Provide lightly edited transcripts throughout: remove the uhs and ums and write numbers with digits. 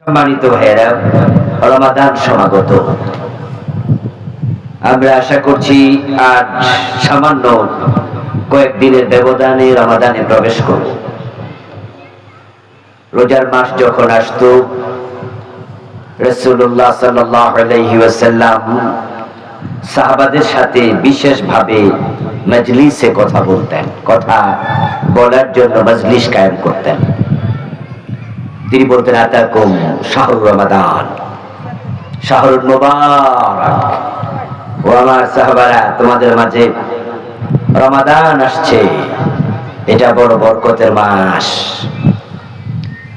সম্মানিত ভাইয়েরা, রমাদান সমাগত। আমরা আশা করছি আজ সামান্য কয়েকদিনের ব্যবধানে রমাদানে প্রবেশ করব। রোজার মাস যখন আসতো, রাসূলুল্লাহ সাল্লাল্লাহু আলাইহি ওয়াসাল্লাম সাহাবাদের সাথে বিশেষভাবে মজলিসে কথা বলতেন, কথা বলার জন্য মজলিস কায়েম করতেন। তিনি বলতেন, আতাকুম শাহরুর রমাদান, শাহরুল মুবারক। ও আমার সাহাবারা, তোমাদের মাঝে রমাদান আসছে, এটা বড় বরকতের মাস।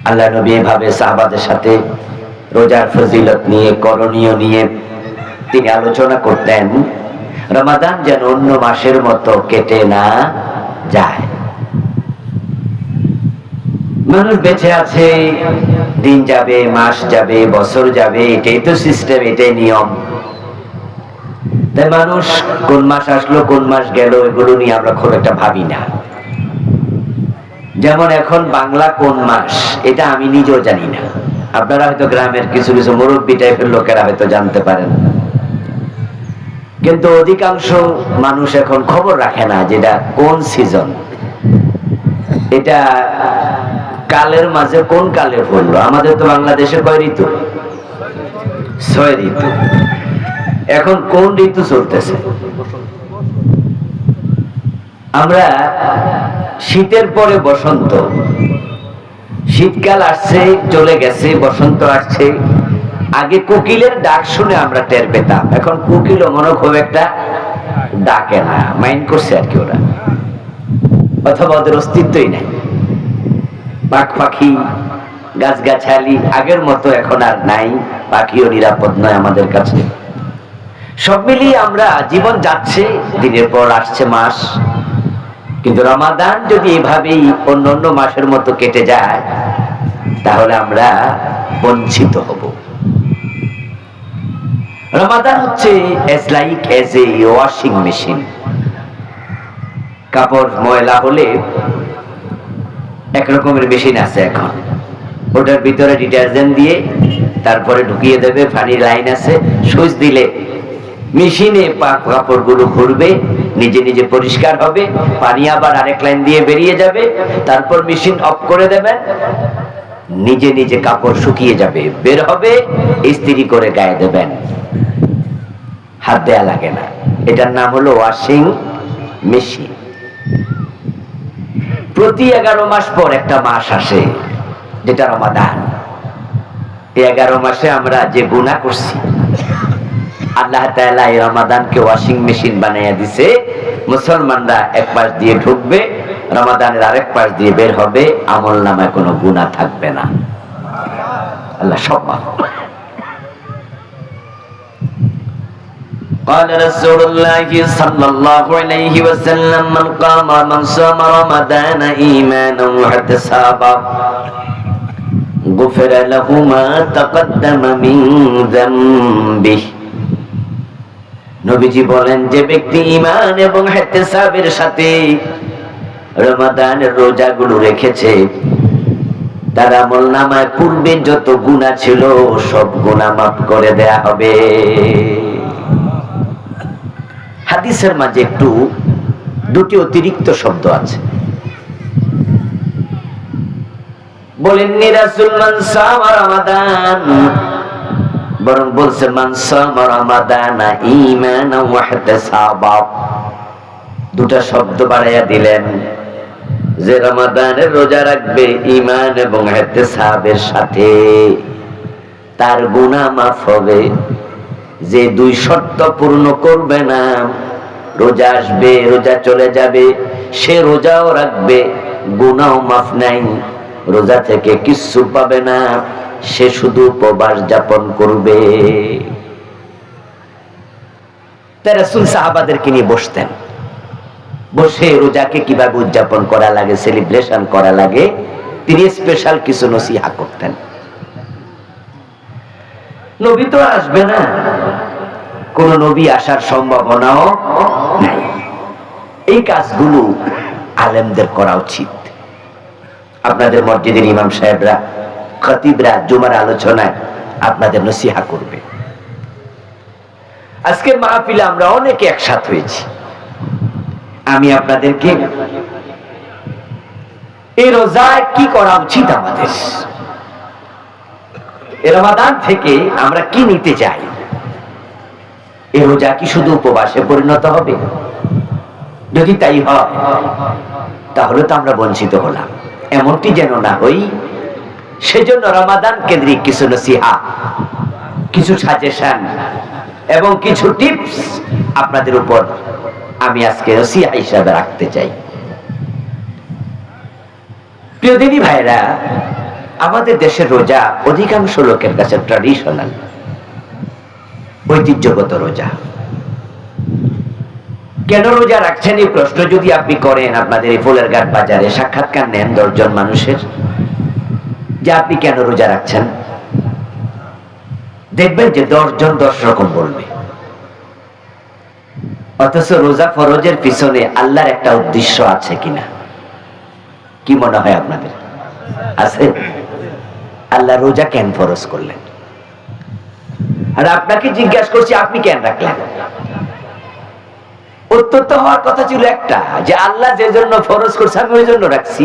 আল্লাহ নবী এভাবে সাহাবাদের সাথে রোজার ফজিলত নিয়ে, করণীয় নিয়ে তিনি আলোচনা করতেন, রমাদান যেন অন্য মাসের মতো কেটে না যায়। মানুষ বেঁচে আছে, দিন যাবে, মাস যাবে, বছর যাবে, এটাই তো সিস্টেম, এটাই নিয়ম। তাই মানুষ কোন মাস আসলো, কোন মাস গেল, এগুলো নিয়ে আমরা খুব একটা ভাবি না। যেমন এখন বাংলা কোন মাস, এটা আমি নিজেও জানি না। আপনারা হয়তো গ্রামের কিছু কিছু মুরব্বী টাইপের লোকেরা হয়তো জানতে পারেন, কিন্তু অধিকাংশ মানুষ এখন খবর রাখে না যেটা কোন সিজন, এটা কালের মাঝে কোন কালে পড়লো। আমাদের তো বাংলাদেশে কয় ঋতু? 6 ঋতু। এখন কোন ঋতু চলতেছে? আমরা শীতের পরে বসন্ত, শীতকাল আসছে চলে গেছে, বসন্ত আসছে। আগে কোকিলের ডাক শুনে আমরা টের পেতাম, এখন কোকিলও মনে খুব একটা ডাকে না, মাইন্ড করছে আর কি ওরা, অথবা ওদের অস্তিত্বই নাই। পাখ পাখি, গাছগাছালি আগের মতো এখন আর নাই, পাখিও নিরাপদ নয় আমাদের কাছে। সব মিলিয়ে আমরা জীবন যাচ্ছে, দিনের পর আসছে মাস। কিন্তু রমাদান যদি এভাবেই অন্য অন্য মাসের মতো কেটে যায়, তাহলে আমরা বঞ্চিত হব। রমাদান হচ্ছে as like as a washing machine. কাপড় ময়লা হলে এক রকমের মেশিন আছে এখন, ওটার ভিতরে ডিটারজেন্ট দিয়ে তারপরে ঢুকিয়ে দেবে, পানির লাইন আছে, সুইচ দিলে মেশিনে কাপড়গুলো ঘুরবে, নিজে নিজে পরিষ্কার হবে, পানি আবার আরেক লাইন দিয়ে বেরিয়ে যাবে, তারপর মেশিন অফ করে দেবেন, নিজে নিজে কাপড় শুকিয়ে যাবে, বের হবে, ইস্ত্রি করে গায়ে দেবেন, হাত দেয়া লাগে না। এটার নাম হলো ওয়াশিং মেশিন। প্রতি 11 মাস পর একটা মাস আসে, যেটা রমাদান। এই 11 মাসে আমরা যে গুনাহ করছি, আল্লাহ তাআলা এই রমাদানকে ওয়াশিং মেশিন বানাইয়া দিছে। মুসলমানরা এক পাশ দিয়ে ঢুকবে, রমাদানের আরেক পাশ দিয়ে বের হবে, আমলনামায় কোনো গুনাহ থাকবে না। আল্লাহ সব মাফ করে। قال رسول الله صلى الله عليه وسلم من قام من صام رمضان إيمانا واحتسابا غفر له ما تقدم من ذنبه। নবীজি বলেন, যে ব্যক্তি ঈমান এবং ইহতিসাবের সাথে রমাদানের রোজাগুলো রেখেছে, তার আমলনামায় পূর্বে যত গুনাহ ছিল সব গুনাহ মাফ করে দেয়া হবে। হাদিসের মাঝে একটু দুটি অতিরিক্ত শব্দ আছে। বলেননি রাসূল মান সামা রমাদান, বরং বলছে মান সামা রমাদানা ঈমানান ওয়া ইহতিসাবা। দুটা শব্দ বাড়াইয়া দিলেন, যে রমাদানের রোজা রাখবে ঈমান এবং ইহতিসাবের সাথে, তার গুনাহ মাফ হবে। যে 2 শর্ত পূর্ণ করবে না, রোজা আসবে, রোজা চলে যাবে, সে রোজাও রাখবে, গুনাহ মাফ নাই, রোজা থেকে কিচ্ছু পাবে না, সে শুধু উপবাস যাপন করবে। তাই রাসূল সাহাবাদেরকে নিয়ে বসতেন, বসে রোজাকে কিভাবে উদযাপন করা লাগে, সেলিব্রেশন করা লাগে, তিনি স্পেশাল কিছু নসিহত করতেন। নবী তো আসবে না, কোন নবী আসার সম্ভাবনাও নাই। এই কাজগুলো আলেমদের করা উচিত। আপনাদের মসজিদের ইমাম সাহেবরা খতিবরা জুমার আলোচনায় আপনাদের নসিহা করবে। আজকের মাহফিলে আমরা অনেকে একসাথ হয়েছি। আমি আপনাদেরকে এই রোজায় কি করা উচিত, আমাদের এই রমাদান থেকে আমরা কি নিতে চাই। এই রোজা কি শুধু উপবাসে পরিণত হবে? যদি তাই হয় তাহলে তো আমরা বঞ্চিত হলাম, এমনটি যেন না হই। সেজন্য রমাদান কেন্দ্রিক কিছু নসিহা, কিছু সাজেশন এবং কিছু টিপস আপনাদের উপর আমি আজকে নসিহা হিসাবে রাখতে চাই। প্রিয় দিনী ভাইরা, আমাদের দেশের রোজা অধিকাংশ লোকের কাছে ট্র্যাডিশনাল, ঐতিহ্যগত রোজা। কেন রোজা রাখছেন এই প্রশ্ন যদি আপনি করেন, আপনাদের এই ফুলের ঘাট বাজারে সাক্ষাৎকার নেন 10 জন মানুষের, যে আপনি কেন রোজা রাখছেন, দেখবেন যে 10 জন 10 রকম বলবে। অথচ রোজা ফরজের পিছনে আল্লাহর একটা উদ্দেশ্য আছে কিনা, কি মনে হয় আপনাদের? আছে? আল্লাহ রোজা কেন ফরজ করলেন? আর আপনাকে জিজ্ঞাসা করছি, আপনি কেন রাখলেন? উত্তর তো হওয়ার কথা ছিল একটা, যে আল্লাহ যে জন্য ফরজ করছে আমি ওই জন্য রাখছি।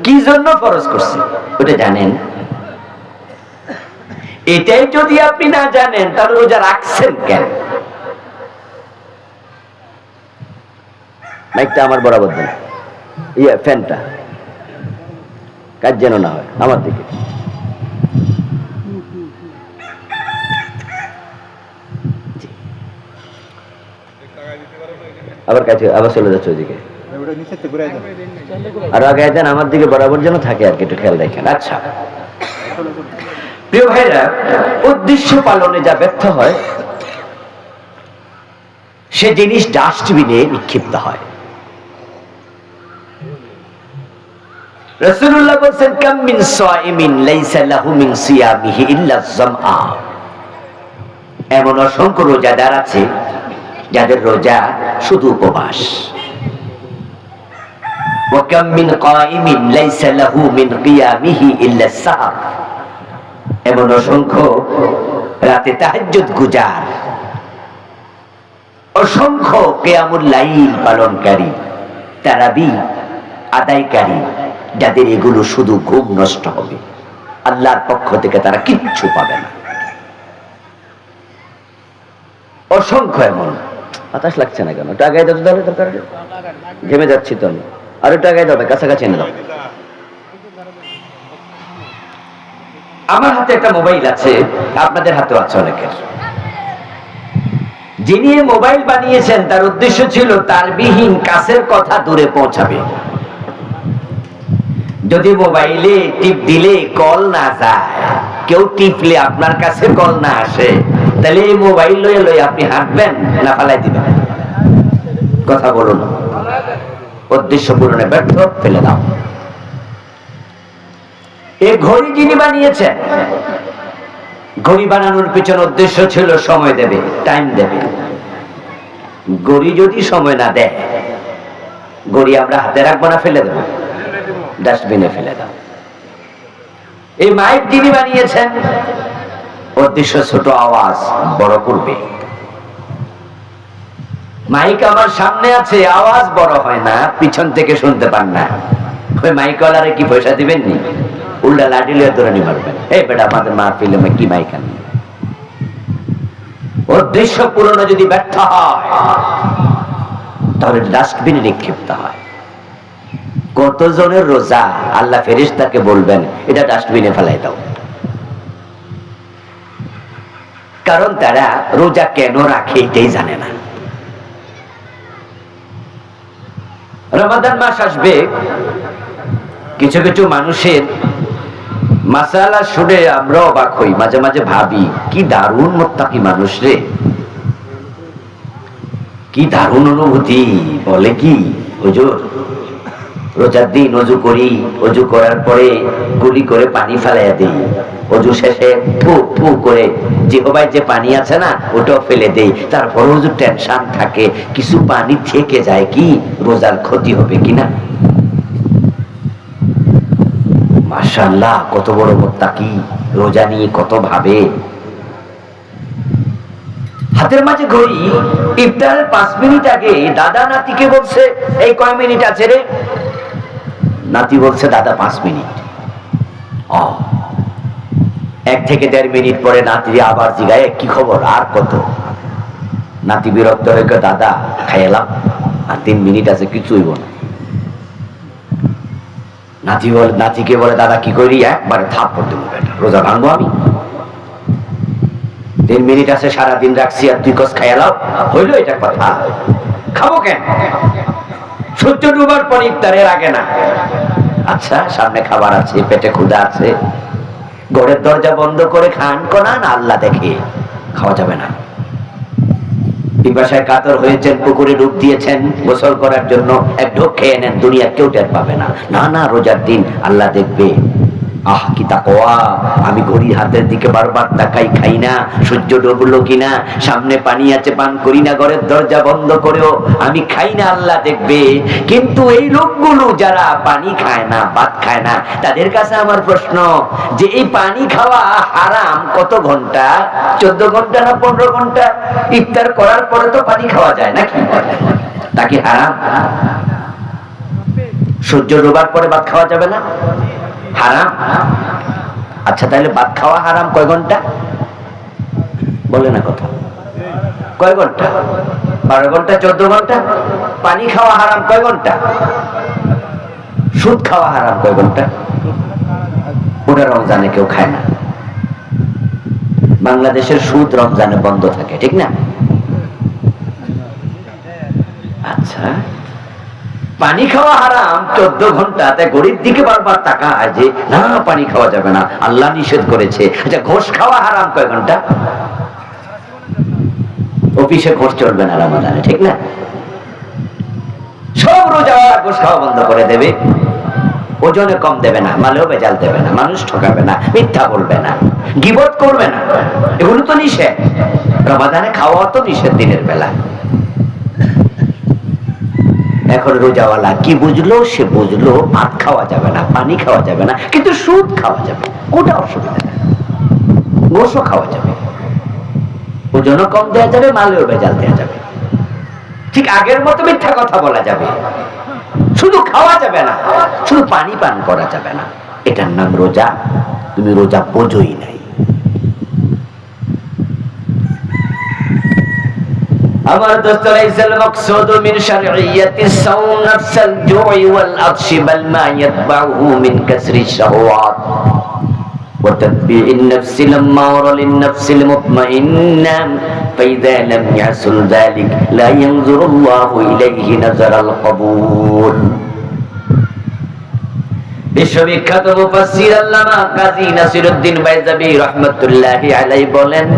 কি জন্য ফরজ করছে ওটা জানেন? এটাই যদি আপনি না জানেন তাহলে রোজা রাখছেন কেন? মাইকটা আমার বরাবর দেন, ফ্যানটা কাজ যেন না হয় আমার দিকে। আবার কাছে আবার চলে যাচ্ছে ওইদিকে, আর আগে দেন আমার দিকে বরাবর যেন থাকে আর কি, একটু খেয়াল রাখেন। আচ্ছা প্রিয় ভাইরা, উদ্দেশ্য পালনে যা ব্যর্থ হয় সে জিনিস ডাস্টবিনে নিক্ষিপ্ত হয়। রাসূলুল্লাহ বলেন, কাম মিন সাইমিন লাইসা লাহু মিন সিয়ামিহি ইল্লা যামআ। এমন অসংখ্য রোজাদার আছে যাদের রোজা শুধু উপবাস। ওয়া কাম মিন কাইমিন লাইসা লাহু মিন কিয়ামিহি ইল্লা সাহর। এমন অসংখ্য রাতে তাহাজ্জুদ গুজার, অসংখ্য কিয়ামুল লাইল পালনকারী, তারাবি আদায়কারী, যাদের এগুলো শুধু ঘুম নষ্ট হবে, আল্লাহর পক্ষ থেকে তারা কিচ্ছু পাবে না। অসংখ্য এমন। বাতাস লাগছে না কেন? টাকায় দাও তাহলে, দরকার ঘেমে যাচ্ছি তো আমি। আর টাকায় দাও, কাছাকাছি এনে দাও। আমার হাতে একটা মোবাইল আছে, আপনাদের হাতেও আছে অনেকের। যিনি মোবাইল বানিয়েছেন তার উদ্দেশ্য ছিল তারবিহীন কাছের কথা দূরে পৌঁছাবে। যদি মোবাইলে টিপ দিলে কল না যায়, কেউ টিপলে আপনার কাছে কল না আসে, তাহলে এই মোবাইল লয়ে লয়ে আপনি হাঁটবেন না ফালাই দিবেন? কথা বলুন। উদ্দেশ্য পূরণে ব্যর্থ, ফেলে দাও। এই ঘড়ি যিনি বানিয়েছেন, ঘড়ি বানানোর পিছনে উদ্দেশ্য ছিল সময় দেবে, টাইম দেবে। ঘড়ি যদি সময় না দেয়, ঘড়ি আমরা হাতে রাখবো না ফেলে দেবো? ডাস্টবিনে ফেলে দাও। এই মাইক যিনি বানিয়েছেন, উদ্দেশ্য ছোট আওয়াজ বড় করবে। মাইক আমার সামনে আছে, আওয়াজ বড় হয় না, পিছন থেকে শুনতে পান না। ওই মাইকওয়ালারে কি পয়সা দিবেন নি? উল্টা লাঠি লিয়ে ধরে নি মারবেন, এই বেটা আমাদের মাহফিলে কি মাইক আনি? উদ্দেশ্য পূরণে যদি ব্যর্থ হয় তাহলে ডাস্টবিনে নিক্ষিপ্ত হয়। কতজনের রোজা আল্লাহ ফেরেশতাকে বলবেন এটা ডাস্টবিনে ফেলাই দাও। কারণ তারা রোজা কেন রাখে এটাই জানে না। রমাদান মাস আসবে, কিছু কিছু মানুষের মাসালা শুনে আমরা অবাক হই, মাঝে মাঝে ভাবি কি দারুণ মুত্তাকি মানুষ রে, কি দারুণ অনুভূতি। বলে কি, হুজুর রোজার দিন অজু করি, অজু করার পরে গুলি করে পানি ফেলাইয়া দিই, অজু শেষে ফু ফু করে জিহ্বায় যে পানি আছে না ওটাও ফেলে দেই। তারপর হুজুর টেনশন থাকে কিছু পানি থেকে যায় কি, রোজার ক্ষতি হবে কিনা। মাশাআল্লাহ, কত বড় মুত্তাকি, রোজা নিয়ে কত ভাবে। হাতের মাঝে ঘড়ি, ইফতারের 5 মিনিট আগে দাদা নাতিকে বলছে, এই কয় মিনিট আছে রে? নাতি বলছে, দাদা 5 মিনিট। 1 থেকে 1.5 মিনিট পরে নাতি আবার জিগায়, কি খবর, আর কত? নাতি বিরক্ত হয়ে, দাদা খাইলাম, আর 3 মিনিট আছে, কিছু হইব না। নাতিকে বলে, দাদা কি করি? একবারে থাপ্পড় দেবো, বেটা রোজা ভাঙবো আমি? 3 মিনিট আছে, সারাদিন রাখছি, আর তুই কস খাইলাম? হইলো এটা কথা? খাবো কেন? সূর্য ডুবার পর ইফতারের আগে না। আচ্ছা, সামনে খাবার আছে, পেটে ক্ষুধা আছে, ঘরের দরজা বন্ধ করে খান কোনান, আল্লাহ দেখে, খাওয়া যাবে না। পিপাসায় কাতর হয়েছেন, পুকুরে ডুব দিয়েছেন গোসল করার জন্য, এক ঢোক খেয়ে নেন, দুনিয়া কেউ টের পাবে না। না না, রোজার দিন আল্লাহ দেখবে। আহ কি তাকওয়া! আমি ঘড়ির হাতের দিকে বারবার তাকাই, খাই না, সূর্য ডুবলো কিনা, সামনে পানি আছে পান করি না, ঘরের দরজা বন্ধ করেও আমি খাই না, আল্লাহ দেখবে। কিন্তু এই লোকগুলো যারা পানি খায় না, ভাত খায় না, তাদের কাছে আমার প্রশ্ন, যে এই পানি খাওয়া হারাম কত ঘন্টা? 14 ঘন্টা না 15 ঘন্টা? ইফতার করার পরে তো পানি খাওয়া যায় নাকি? তা কি হারাম? সূর্য ডোবার পরে ভাত খাওয়া যাবে না? হারাম। আচ্ছা, তাহলে ভাত খাওয়া হারাম কয় ঘন্টা? বলে না কথা। কয় ঘন্টা? 12 ঘন্টা, 14 ঘন্টা? পানি খাওয়া হারাম কয় ঘন্টা? সুদ খাওয়া হারাম কয় ঘন্টা? ওটা রমজানে কেউ খায় না। বাংলাদেশের সুদ রমজানে বন্ধ থাকে, ঠিক না? আচ্ছা, পানি খাওয়া হারাম 14 ঘন্টাতে, ঘড়ির দিকে বারবার তাকায় যে না, পানি খাওয়া যাবে না, আল্লাহ নিষেধ করেছে। আচ্ছা, ঘোষ খাওয়া হারাম কয় ঘন্টা? অফিসে ঘোষ চলবে না রমজানে, ঠিক না? সব রোজাওয়ালা ঘোষ খাওয়া বন্ধ করে দেবে, ওজনে কম দেবে না, মালেও বেজাল দেবে না, মানুষ ঠকাবে না, মিথ্যা বলবে না, গীবত করবে না, এগুলো তো নিষেধ। রমজানে খাওয়া তো নিষেধ দিনের বেলা। এখন রোজাওয়ালা কি বুঝলো? সে বুঝলো ভাত খাওয়া যাবে না, পানি খাওয়া যাবে না, কিন্তু সুদ খাওয়া যাবে, ওটা অসুবিধা নেই, গোশও খাওয়া যাবে, ওজনও কম দেওয়া যাবে, মালেও বেজাল দেওয়া যাবে, ঠিক আগের মতো মিথ্যা কথা বলা যাবে, শুধু খাওয়া যাবে না, শুধু পানি পান করা যাবে না। এটার নাম রোজা। তুমি রোজা বোঝোই নাই। আমার দোস্ত, লাইসাল মাকসুদু মিন শারঈয়াতিস সাওম নাফসাল জুই ওয়াল আতশি বাল মা ইয়াতবাউহু মিন কাসরিশ শাহওয়াত ওয়া তাতবিইন নাফসিল আম্মারা লিন নাফসিল মুতমাইন্না ফাইযা লাম ইয়াসুল যালিক লা ইয়ানজুরুল্লাহু ইলাইহি নাযারাল কবুল। বিশ্ববিখ্যাত মুফাসসির আল্লামা কাজী নাসিরউদ্দিন বাইজাবি রাহমাতুল্লাহি আলাইহি বলেন,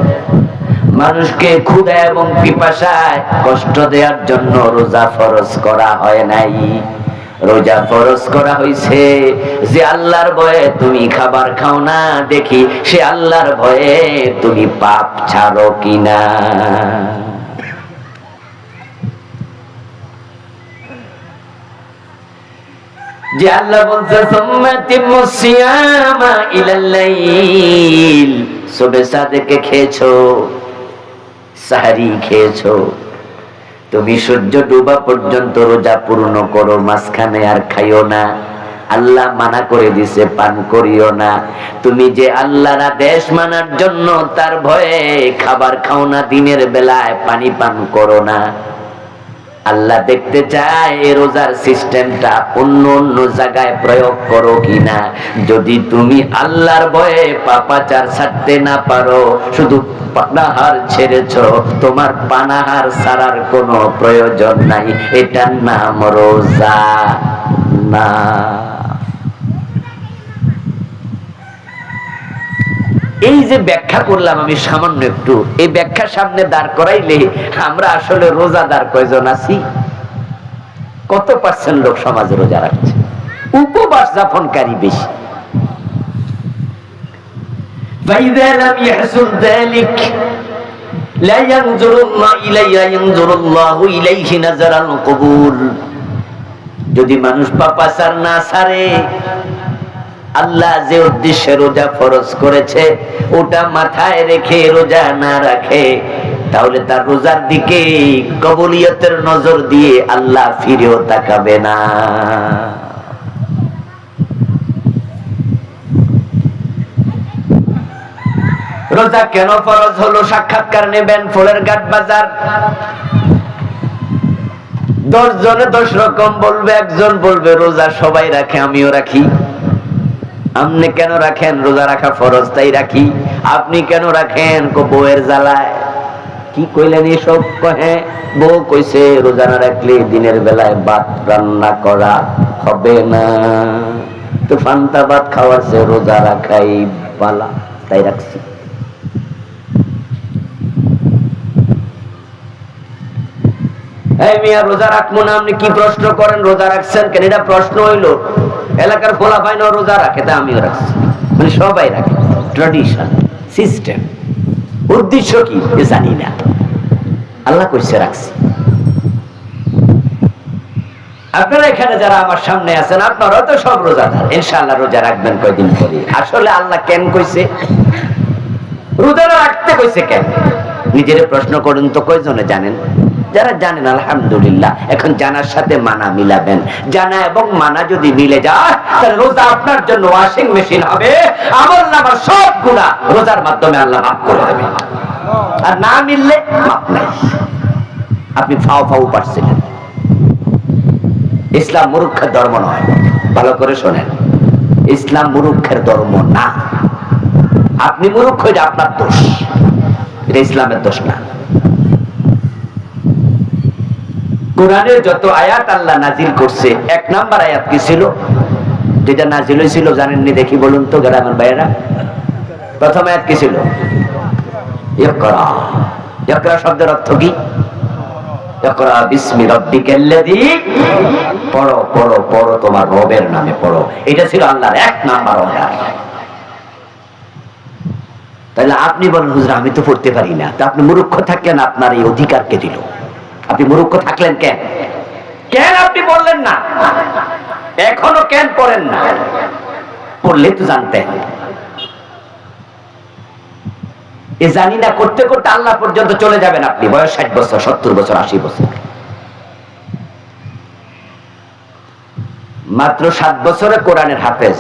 মানুষকে ক্ষুধা এবং পিপাসায় কষ্ট দেওয়ার জন্য রোজা ফরজ করা হয় নাই। রোজা ফরজ করা হয়েছে যে আল্লাহর ভয়ে তুমি খাবার খাও না, দেখি সে আল্লাহর ভয়ে তুমি পাপ ছাড়ো কিনা। যে আল্লাহ বলছে সুম্মাতিমুস সিয়ামা ইলাল লাইল, সুবহে সাদেকে খেয়েছো, সাহারি খেয়েছো, তুমি সূর্য ডুবা পর্যন্ত রোজা পূর্ণ করো, মাঝখানে আর খাইও না। আল্লাহ মানা করে দিছে পান করিও না। তুমি যে আল্লাহর আদেশ মানার জন্য তার ভয়ে খাবার খাও না, দিনের বেলায় পানি পান করো না। আল্লাহ দেখতে চায় এই রোজার সিস্টেমটা অন্য অন্য জায়গায় প্রয়োগ করো কিনা। যদি তুমি আল্লাহর ভয়ে পাপাচার ছাড়তে না পারো, শুধু পানাহার ছেড়েছো, তোমার পানাহার ছাড়ার কোনো প্রয়োজন নাই, এটার নাম রোজা না। এই যে ব্যাখ্যা করলাম আমি সামান্য একটু, এই ব্যাখ্যা সামনে দাঁড় করাইলে আমরা আসলে রোজাদার কয়জন আছি? কত পার্সেন্ট লোক সমাজে রোজা রাখছে? উপবাস যাপনকারী বেশি। ফাইযা লাম ইয়াহসুল যালিক লা ইয়ানজুরুল্লাহু ইলাইহি নাযারাল কবুল। যদি মানুষ পাপাচার না ছাড়ে, আল্লাহ যে উদ্দেশ্যে রোজা ফরজ করেছে ওটা মাথায় রেখে রোজা না রাখে, তাহলে তার রোজার দিকে কবুলিয়তের নজর দিয়ে আল্লাহ ফিরেও তাকাবে না। রোজা কেন ফরজ হলো? সাক্ষাৎকার নেবেন ফুলের ঘাট বাজার, 10 জনে 10 রকম বলবে। একজন বলবে রোজা সবাই রাখে, আমিও রাখি। আপনি কেন রাখেন? রোজা রাখা ফরজ তাই রাখি। আপনি কেন রাখেন? বউয়ের জ্বালায়। কি কইলেন এসব? কহে বউ কইছে রোজা না রাখলে দিনের বেলায় ভাত রান্না করা হবে না, তো ফান্তা ভাত খাওয়াছে, রোজা রাখাই বালা, তাই রাখছি। এই মিয়া রোজা রাখবো না, আপনি কি প্রশ্ন করেন? রোজা রাখছেন কেন? এটা প্রশ্ন হইলো? এলাকার ফোলা পাইন রোজা রাখে, তা আমিও রাখছি। মানে সবাই রাখে, ট্র্যাডিশন, সিস্টেম। উদ্দেশ্য কি জানি না, আল্লাহ কইছে রাখছি। আপনারা এখানে যারা আমার সামনে আছেন আপনারাও তো সব রোজাদার, ইনশাআল্লাহ রোজা রাখবেন কয়দিন পরে। আসলে আল্লাহ কেন কইছে রোজা রাখতে? কইছে কেন? নিজের প্রশ্ন করুন তো, কয়জনে জানেন? যারা জানেন আলহামদুলিল্লাহ। এখন জানার সাথে মানা মিলাবেন। জানা এবং মানা যদি মিলে যায় তাহলে রোজা আপনার জন্য ওয়াশিং মেশিন হবে। আমলনামার সব গুনাহ রোজার মাধ্যমে আল্লাহ মাফ করে দেবে। আর না মিললে মাফ নাই। আপনি ফাও ফাও পারছিলেন। ইসলাম মূর্খের ধর্ম নয়, ভালো করে শোনেন। ইসলাম মূর্খের ধর্ম না। আপনি মূর্খ, এটা আপনার দোষ, এটা ইসলামের দোষ না। কোরআনের যত আয়াত আল্লাহ নাজিল করছে, 1 নাম্বার আয়াত কি ছিল? যেটা নাজিল হয়েছিল জানেননি? দেখি বলুন তো গ্রামের বাইরা। প্রথম আয়াত কি ছিল? ইকরা। ইকরা শব্দের অর্থ কি? ইকরা বিসমি রাব্বিকাল্লাযী, পড়ো পড়ো পড়ো তোমার রবের নামে পড়ো। এটা ছিল আল্লাহর 1 নাম্বার অর্ডার। তাহলে আপনি বলেন হুজুর আমি তো পড়তে পারি না, তা আপনি মূর্খ থাকলেন, আপনার এই অধিকার কে দিল? আপনি মূর্খ থাকলেন কেন? কেন আপনি বললেন না? এখনো কেন পড়েন না? পড়লে তো জানতেন। এ জানি না করতে করতে আল্লাহ পর্যন্ত চলে যাবেন আপনি। বয়স 60 বছর, 70 বছর, 80 বছর। মাত্র 7 বছরে কোরআনের হাফেজ,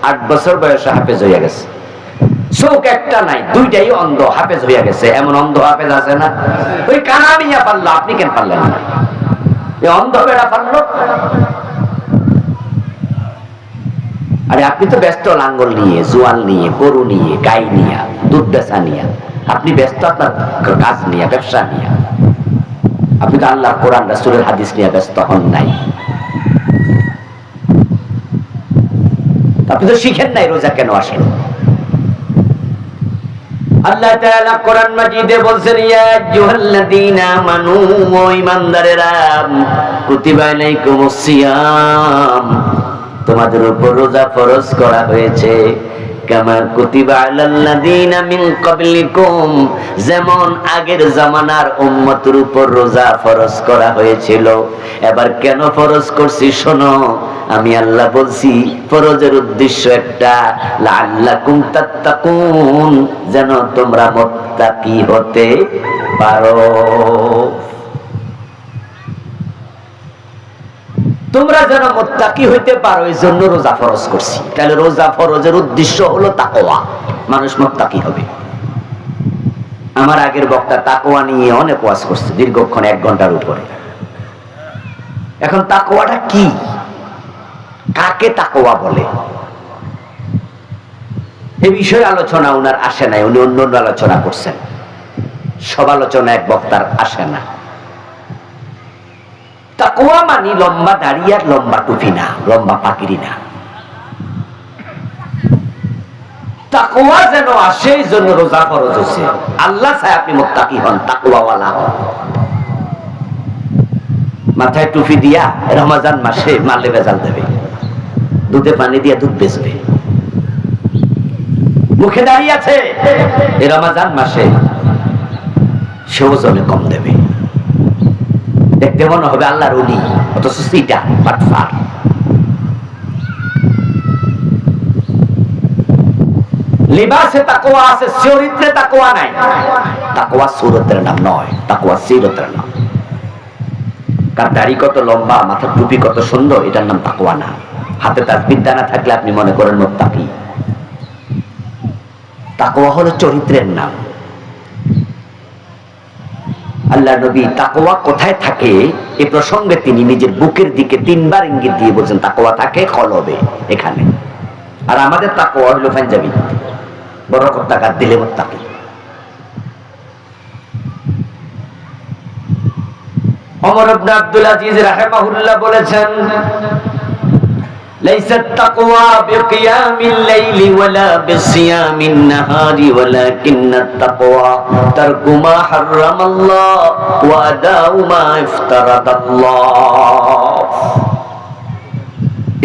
8 বছর বয়সে হাফেজ হয়ে গেছে। চোখ একটা নাই, দুইটাই অন্ধ, হাফেজ হয়ে গেছে। এমন অন্ধ হাফেজ আছে না? ওই কানা মিয়া পারলো, আপনি কেন পারলেন না? এই অন্ধ বেড়া পারলো। আরে আপনি তো ব্যস্ত লাঙ্গল নিয়ে, জোয়াল নিয়ে, গরু নিয়ে, গাই নিয়ে, দুধ বেচা নিয়ে। আপনি ব্যস্ত আপনার কাজ নিয়ে, ব্যবসা নিয়ে। আপনি তো আল্লাহ কোরআন রাসূলের হাদিস নিয়ে ব্যস্ত হন নাই। আপনি তো শিখেন নাই রোজা কেন আসেন। আল্লাহ তাআলা কোরআন মাজিদে বলছেন ইয়া আইয়ুহাল্লাযীনা আমানু, ও ঈমানদারেরা, কুতিবা আলাইকুমুস সিয়াম, তোমাদের উপর রোজা ফরজ করা হয়েছে। কামা কুতিবা আলাল্লাযীনা মিন ক্বাবলিকুম, যেমন আগের জামানার উম্মতের উপর রোজা ফরজ করা হয়েছিল। এবার কেন ফরজ করছি শোনো। আমি আল্লাহ বলছি ফরজের উদ্দেশ্য একটা, লাআল্লাকুম তাত্তাকুন, যেন তোমরা মুত্তাকি হতে পারো। তোমরা যেন মুত্তাকি হইতে পারো, এই জন্য রোজা ফরজ করছি। তাহলে রোজা ফরজের উদ্দেশ্য হলো তাকওয়া, মানুষ মুত্তাকি হবে। আমার আগের বক্তা তাকওয়া নিয়ে অনেক ওয়াজ করছে, দীর্ঘক্ষণ 1 ঘন্টার উপরে। এখন তাকওয়াটা কি? কাকে তাকওয়া বলে? এই বিষয়ে আলোচনা ওনার আসে নাই, উনি অন্য আলোচনা করছেন। সব আলোচনা এক বক্তার আসে না। তাকওয়া মানে লম্বা দাড়ি আর লম্বা টুপি না, লম্বা পাগড়ি না। তাকওয়া যেন আসে, এই জন্য রোজা ফরজ হয়েছে। আল্লাহ চায় আপনি মুত্তাকি হন, তাকওয়াওয়ালা হন। মাথায় টুপি দিয়া রমজান মাসে মালে ভেজাল দেবে, দুধে পানি দিয়া দুধ বেচবে। মুখে দাঁড়িয়ে আছে এই রমজান মাসে, সেও জলে কম দেবে। দেখতে মনে হবে আল্লাহর ওলি, অথচ সিটা বাটফার। লিবাসে তাকওয়া আছে, চরিত্রে তাকওয়া নাই। তাকওয়া সুরতের নাম নয়, তাকওয়া সিরতের নাম। কার দাড়ি কত লম্বা, মাথার টুপি কত সুন্দর, এটার নাম তাকওয়া না। হাতে তাসবিহ না থাকলে আপনি মনে করেন মুত্তাকি। তাকওয়া হলো চরিত্রের নাম। আল্লাহ নবী তাকওয়া কোথায় থাকে এই প্রসঙ্গে তিনি নিজের বুকের দিকে 3 বার ইঙ্গিত দিয়ে বলছেন তাকওয়া থাকে কলবে, এখানে। আর আমাদের তাকওয়া হলো পাঞ্জাবি, বরকত টাকা দিলে মুত্তাকি। ওমর ইবনে আব্দুল আজিজ রাহিমাহুল্লাহ বলেছেন, লাইসাত তাকওয়া বিকিয়ামিল লাইলি ওয়ালা বিসিয়ামিন নাহারি ওয়ালাকিন্নাত তাকওয়া তারকু মা হারামাল্লাহ ওয়া আদাউ মা ইফতারাদাল্লাহ।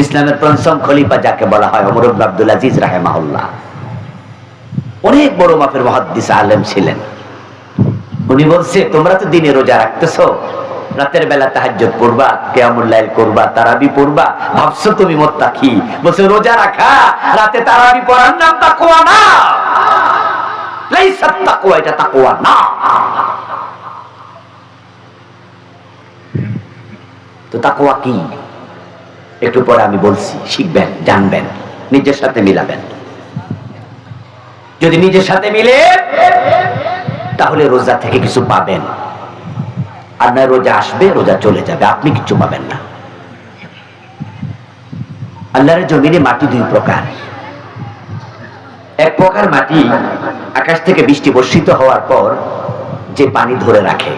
ইসলামের পঞ্চম খলিফা যাকে বলা হয় ওমর ইবনে আব্দুল আজিজ রাহিমাহুল্লাহ, অনেক বড় মাপের মুহাদ্দিস আলেম ছিলেন। উনি বলছে, তোমরা তো দিনে রোজা রাখতেছো, রাতের বেলা তাহাজ্জুদ পড়বা, কিয়ামুল লাইল করবা, তারাবি পড়বা, ভাবছো তুমি মুত্তাকি। বলছে রোজা রাখা, রাতে তারাবি পড়ার নাম তাকওয়া না। লাইসাত তাকওয়া, এটা তাকওয়া না। তো তাকওয়া কি একটু পরে আমি বলছি, শিখবেন, জানবেন, নিজের সাথে মিলাবেন। যদি নিজের সাথে মিলে তাহলে রোজা থেকে কিছু পাবেন, আর না রোজা আসবে, রোজা চলে যাবে, আপনি কিছু পাবেন না। আল্লাহর জমিনে মাটি 2 প্রকার। এক প্রকার মাটি আকাশ থেকে বৃষ্টি বর্ষিত হওয়ার পর যে পানি ধরে রাখে।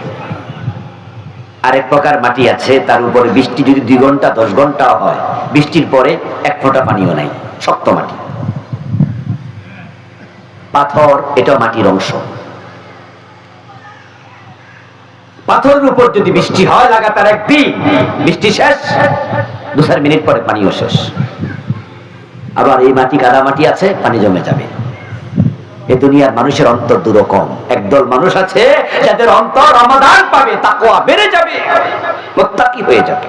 আরেক প্রকার মাটি আছে তার উপরে বৃষ্টি যদি 2 ঘন্টা 10 ঘন্টা হয়, বৃষ্টির পরে 1 ফোঁটা পানিও নাই, শক্ত মাটি। পাথর, এটাও মাটির অংশ। পাথরের উপর যদি বৃষ্টি হয় লাগাতার 1 দিন, বৃষ্টি শেষ, 2-4 মিনিট পরে পানিও শেষ। আবার এই মাটি কাদা মাটি আছে, পানি জমে যাবে। এই দুনিয়ার মানুষের অন্তর দুরকম। একদল মানুষ আছে যাদের অন্তর রমাদান পাবে, তাকওয়া বেড়ে যাবে, মুত্তাকি হয়ে যাবে।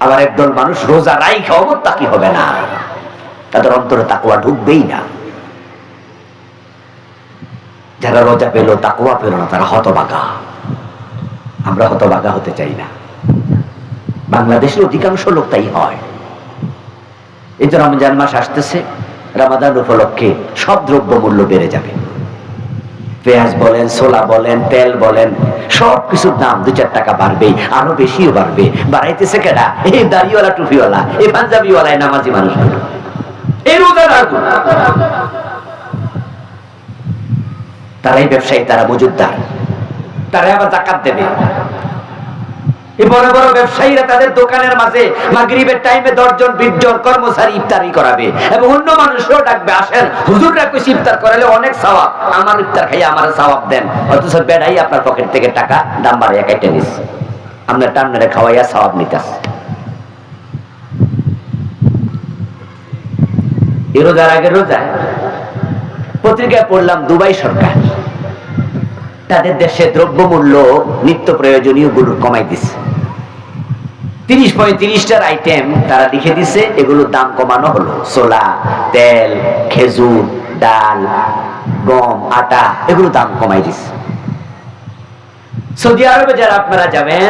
আবার একদল মানুষ রোজা রাইখা মুত্তাকি হবে না, তাদের অন্তরে তাকওয়া ঢুকবেই না। যারা রোজা পেল, তাকওয়া পেল না, তারা হতভাগা। আমরা হতভাগা হতে চাই না। বাংলাদেশের অধিকাংশ লোক তাই হয়। এই যে রমজান মাস আসতেছে, রমাদান উপলক্ষে সব দ্রব্য মূল্য বেড়ে যাবে। পেঁয়াজ বলেন, ছোলা বলেন, তেল বলেন, সব কিছুর দাম 2-4 টাকা বাড়বে, আরো বেশিও বাড়বে। বাড়াইতেছে কেডা? এই দাড়িওয়ালা, টুপিওয়ালা, এই পাঞ্জাবিওয়ালা, এই নামাজি মানুষ, এই রোজাদার। তারাই ব্যবসায়ী, তারা মজুদদার, তারা আবার যাকাত দেবে। এই বড় বড় ব্যবসায়ীরা তাদের দোকানের মাঝে মাগরিবের টাইমে 10 জন 20 জন কর্মচারী ইফতারি করাবে এবং অন্য মানুষও ডাকবে, আসেন হুজুররা কইছে ইফতার করালে অনেক সওয়াব, আমার ইফতার খাইয়া আমার সওয়াব দেন। অথচ বেড়াই আপনার পকেট থেকে টাকা দাম বাড়াইয়া কেটে নিচ্ছে, আপনার টান্নারে খাওয়াইয়া সওয়াব নিতেছে। এই রোজার আগে রোজা পত্রিকায় পড়লাম, দুবাই সরকার তাদের দেশে দ্রব্যমূল্য নিত্য প্রয়োজনীয় গুলো কমাই দিচ্ছে। 30-35টার আইটেম তারা লিখে দিছে, এগুলোর দাম কমানো হলো। ছোলা, তেল, খেজুর, ডাল, গম, আটা, এগুলো দাম কমাই দিচ্ছে। সৌদি আরবে যারা আপনারা যাবেন,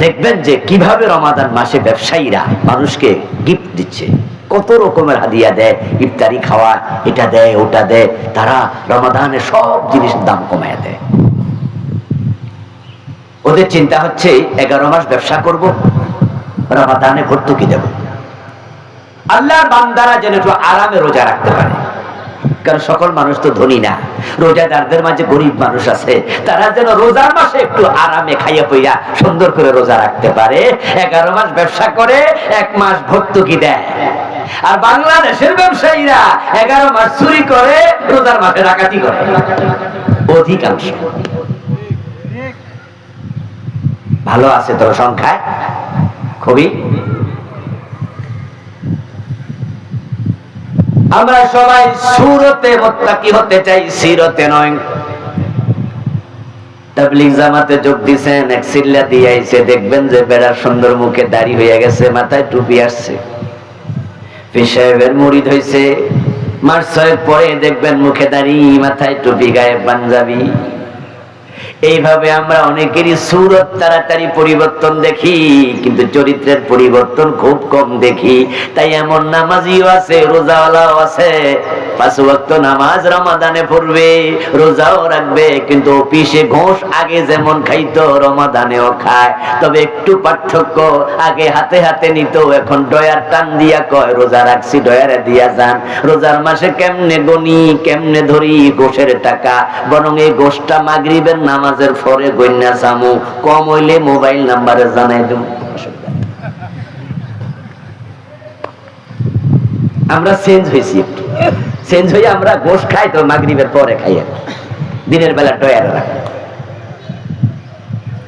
দেখবেন যে কিভাবে রমাদান মাসে ব্যবসায়ীরা মানুষকে গিফট দিচ্ছে, কত রকমের হাদিয়া দেয়, ইফতারি খাওয়া, এটা দেয়, ওটা দেয়। তারা রমাদানে সব জিনিসের দাম কমায় দেয়। ওদের চিন্তা হচ্ছে 11 মাস ব্যবসা করব, রমাদানে ভর্তুকি দেব। আল্লাহর বান্দারা যেন একটু আরামে রোজা রাখতে পারে, কারণ সকল মানুষ তো ধনী না। রোজাদারদের মাঝে গরিব মানুষ আছে, তারা যেন রোজার মাসে একটু আরামে খাইয়া পইয়া সুন্দর করে রোজা রাখতে পারে। 11 মাস ব্যবসা করে, 1 মাস ভর্তুকি দেয়। আর বাংলাদেশের ব্যবসায়ীরা 11 মাস চুরি করে, রোজার মাসে ডাকাতি করে অধিকাংশ। ভালো আছে তোর সংখ্যায় খুবই। আমরা সবাই সুরতে মুত্তাকি হতে চাই, সিরতে নয়। তাবলীগ জামাতে যোগ দিছেন, এক সিল্লা দিয়ে আইছে, দেখবেন যে বেড়ার সুন্দর মুখে দাড়ি হয়ে গেছে, মাথায় টুপি আসছে, পীর সাহেবের মুরিদ হইছে, মাস 6 পরে দেখবেন মুখে দাড়ি, মাথায় টুপি, গায়ে পাঞ্জাবি। এইভাবে আমরা অনেকেরই সূরত তাড়াতাড়ি পরিবর্তন দেখি, কিন্তু চরিত্রের পরিবর্তন খুব কম দেখি। তাই এমন নামাজিও আছে, রোজাওয়ালাও আছে, 5 ওয়াক্ত নামাজ রমাদানে পড়বে, রোজাও রাখবে, কিন্তু অফিসে ঘোষ আগে যেমন খাইতো রমাদানেও খায়। তবে একটু পার্থক্য, আগে হাতে হাতে নিত, এখন ডয়ার টান দিয়া কয় রোজা রাখছি, ডয়ারে দিয়া যান। রোজার মাসে কেমনে গনি, কেমনে ধরি গোশের টাকা, বরং এই গোশটা মাগরিবের নামাজের পরে গন্যা সামু, কম হইলে মোবাইল নাম্বারে জানাই দেব। আমরা চেঞ্জ হয়েছি, একটু চেঞ্জ হয়ে আমরা গোশ খাই তো মাগরিবের পরে খাই, দিনের বেলা ডয়ারে রাখি।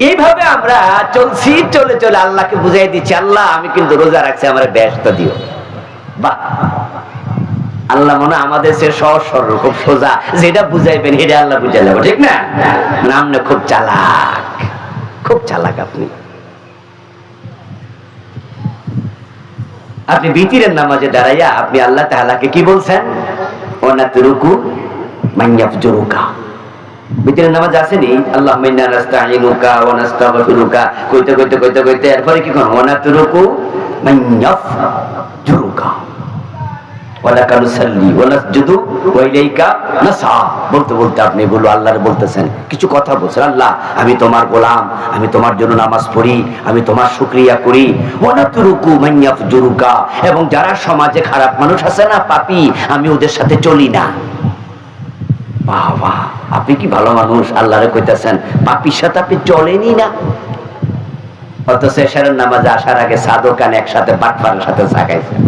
এইভাবে আমরা চলছি, চলে চলে আল্লাহকে বুঝাই দিচ্ছি, আল্লাহ আমি কিন্তু রোজা রাখছি, আমার ব্যস্ত দিও। বাহ, আল্লাহ মনে আমাদের সে সহজ সরল, খুব সোজা, যেটা বুঝাইবেন সেটা আল্লাহ বুঝাই যাবো, ঠিক না? আপনি খুব চালাক, খুব চালাক। আপনি বিতিরের নামাজে দাঁড়াইয়া আপনি আল্লাহ তাআলাকে কি বলছেন? ওয়ানাতরুকু মাইয়াফজুরুকা। বিতিরের নামাজ আসেনি আল্লাহুম্মা ইন্না নাস্তাঈনুকা ওয়া নাস্তাগফিরুকা, কইতে কইতে কইতে কইতে এরপরে কি কোন ওয়ানাতরুকু মাইয়াফজুরুকা ওয়ালাকা নুসাল্লি ওয়া নাসজুদু ওয়া ইলাইকা নাসআ। বলতে বলতে আপনি বলো আল্লাহর বলতেছেন, কিছু কথা বলছেন, আল্লাহ আমি তোমার গোলাম, আমি তোমার জন্য নামাজ পড়ি, আমি তোমার শুকরিয়া করি। ওয়া নাতরুকু মাইয়াফজুরুকা, এবং যারা সমাজে খারাপ মানুষ আছে না, পাপী, আমি ওদের সাথে চলি না। বাবা, আপনি কি ভালো মানুষ, আল্লাহরে কইতাছেন পাপীর সাথে আপনি চলেনই না। অথচ এশারের নামাজে আসার আগে সাধক একসাথে বাটপারের সাথে চা খাইছেন।